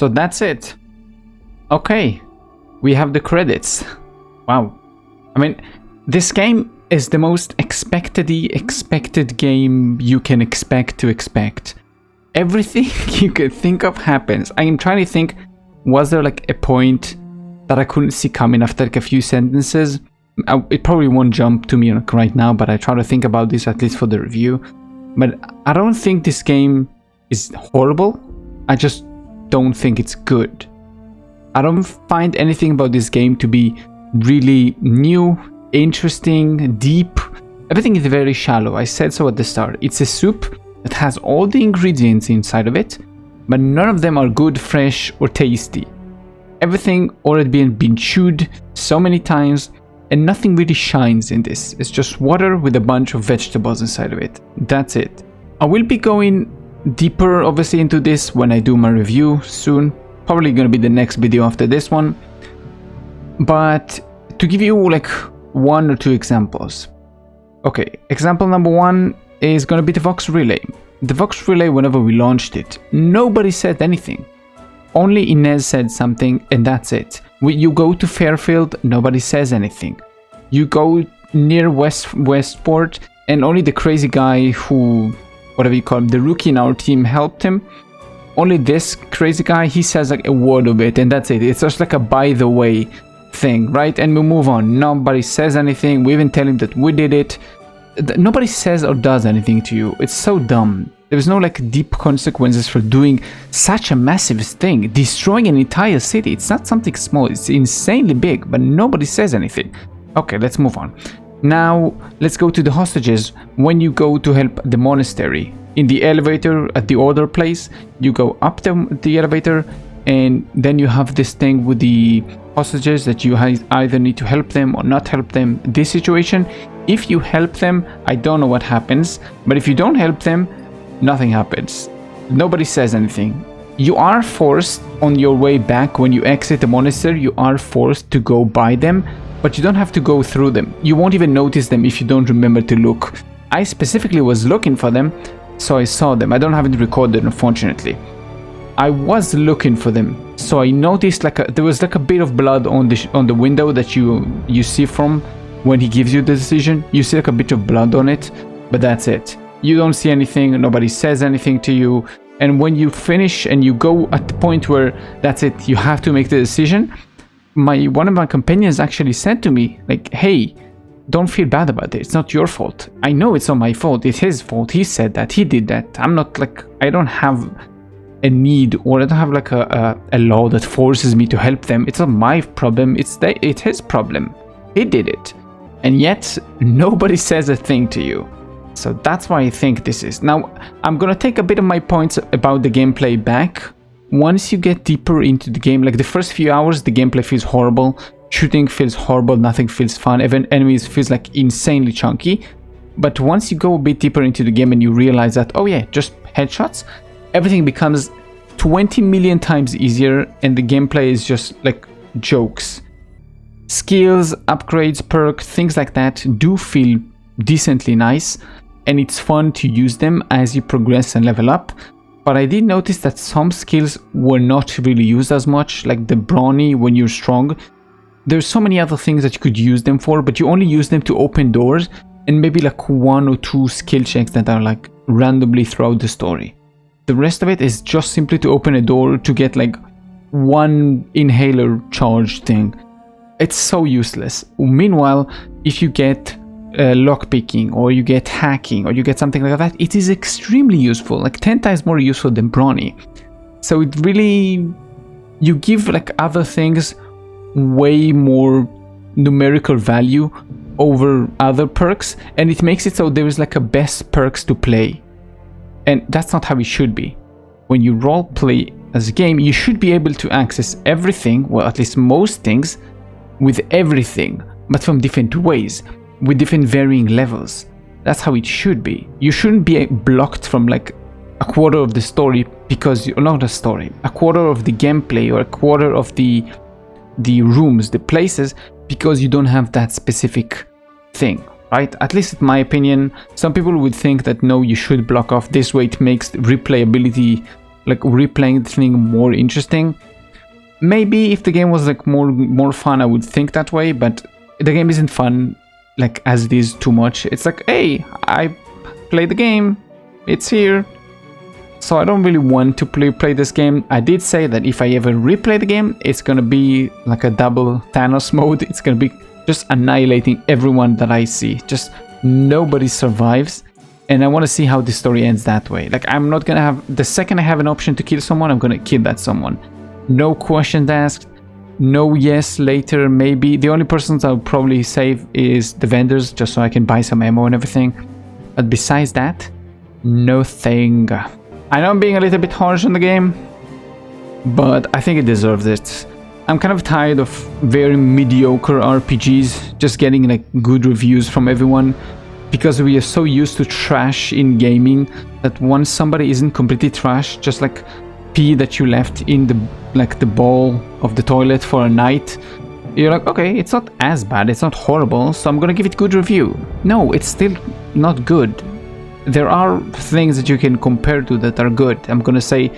So that's it. Okay, we have the credits. Wow. I mean, this game is the most expected game you can expect. Everything you can think of happens. I am trying to think, was there like a point that I couldn't see coming after like a few sentences? It probably won't jump to me like right now, but I try to think about this at least for the review. But I don't think this game is horrible. I just don't think it's good. I don't find anything about this game to be really new, interesting, deep. Everything is very shallow. I said so at the start. It's a soup that has all the ingredients inside of it, but none of them are good, fresh, or tasty. Everything already been chewed so many times, and nothing really shines in this. It's just water with a bunch of vegetables inside of it. That's it. I will be going deeper, obviously, into this when I do my review soon. Probably gonna be the next video after this one. But to give you like 1 or 2 examples. Okay, example number 1 is gonna be the Vox Relay. The Vox Relay, whenever we launched it, nobody said anything. Only Inez said something, and that's it. You go to Fairfield, nobody says anything. You go near Westport, and only the crazy guy who, whatever you call him, the rookie in our team, helped him. Only this crazy guy, he says like a word of it, and that's it. It's just like a by the way thing, right? And we move on. Nobody says anything. We even tell him that we did it. Nobody says or does anything to you. It's so dumb. There's no like deep consequences for doing such a massive thing, destroying an entire city. It's not something small, it's insanely big, but nobody says anything. Okay, let's move on. Now, let's go to the hostages. When you go to help the monastery, in the elevator at the order place, you go up the elevator, and then you have this thing with the hostages that you either need to help them or not help them. This situation, if you help them, I don't know what happens, but if you don't help them, nothing happens. Nobody says anything. You are forced on your way back when you exit the monastery, you are forced to go by them, but you don't have to go through them. You won't even notice them if you don't remember to look. I specifically was looking for them, so I saw them. I don't have it recorded, unfortunately. I was looking for them, so I noticed like there was like a bit of blood on the window that you see from when he gives you the decision. You see like a bit of blood on it, but that's it. You don't see anything, nobody says anything to you, and when you finish and you go at the point where that's it, you have to make the decision, one of my companions actually said to me, like, hey, don't feel bad about it, it's not your fault. I know it's not my fault, it's his fault, he said that, he did that. I'm not like, I don't have a need, or I don't have like a law that forces me to help them. It's not my problem, it's his problem. He did it. And yet, nobody says a thing to you. So that's why I think this is. Now, I'm gonna take a bit of my points about the gameplay back. Once you get deeper into the game, like the first few hours, the gameplay feels horrible. Shooting feels horrible, nothing feels fun. Even enemies feels like insanely chunky. But once you go a bit deeper into the game and you realize that, oh yeah, just headshots, everything becomes 20 million times easier, and the gameplay is just like jokes. Skills, upgrades, perks, things like that do feel decently nice, and it's fun to use them as you progress and level up. But I did notice that some skills were not really used as much, like the brawny when you're strong. There's so many other things that you could use them for, but you only use them to open doors, and maybe like 1 or 2 skill checks that are like randomly throughout the story. The rest of it is just simply to open a door to get like 1 inhaler charge thing. It's so useless. Meanwhile, if you get lockpicking, or you get hacking, or you get something like that, it is extremely useful, like 10 times more useful than brawny. So it really, you give like other things way more numerical value over other perks, and it makes it so there is like a best perks to play, and that's not how it should be. When you role play as a game, you should be able to access everything, well, at least most things, with everything, but from different ways, with different varying levels. That's how it should be. You shouldn't be blocked from like a quarter of the story because you're not a story, a quarter of the gameplay, or a quarter of the rooms, the places, because you don't have that specific thing, right? At least in my opinion. Some people would think that no, you should block off this way, it makes replayability like replaying the thing more interesting. Maybe if the game was like more fun, I would think that way, but the game isn't fun like as it is too much. It's like, hey, I played the game, it's here. So I don't really want to play this game. I did say that if I ever replay the game, it's gonna be like a double Thanos mode. It's gonna be just annihilating everyone that I see. Just nobody survives. And I want to see how the story ends that way. Like, I'm not gonna have... The second I have an option to kill someone, I'm gonna kill that someone. No questions asked. No yes later, maybe. The only persons I'll probably save is the vendors, just so I can buy some ammo and everything. But besides that, no thing. I know I'm being a little bit harsh on the game, but I think it deserves it. I'm kind of tired of very mediocre RPGs, just getting like good reviews from everyone, because we are so used to trash in gaming that once somebody isn't completely trash, just like pee that you left in the bowl of the toilet for a night, you're like, okay, it's not as bad, it's not horrible, so I'm gonna give it good review. No, it's still not good. There are things that you can compare to that are good. I'm gonna say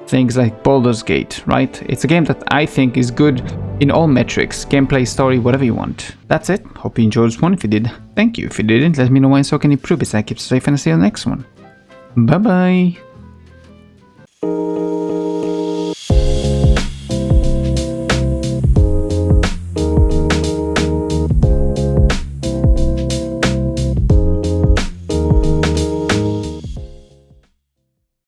things like Baldur's Gate, right? It's a game that I think is good in all metrics, gameplay, story, whatever you want. That's it. Hope you enjoyed this one. If you did, thank you. If you didn't, let me know why so I can improve it. I keep safe and I'll see you on the next one. Bye bye.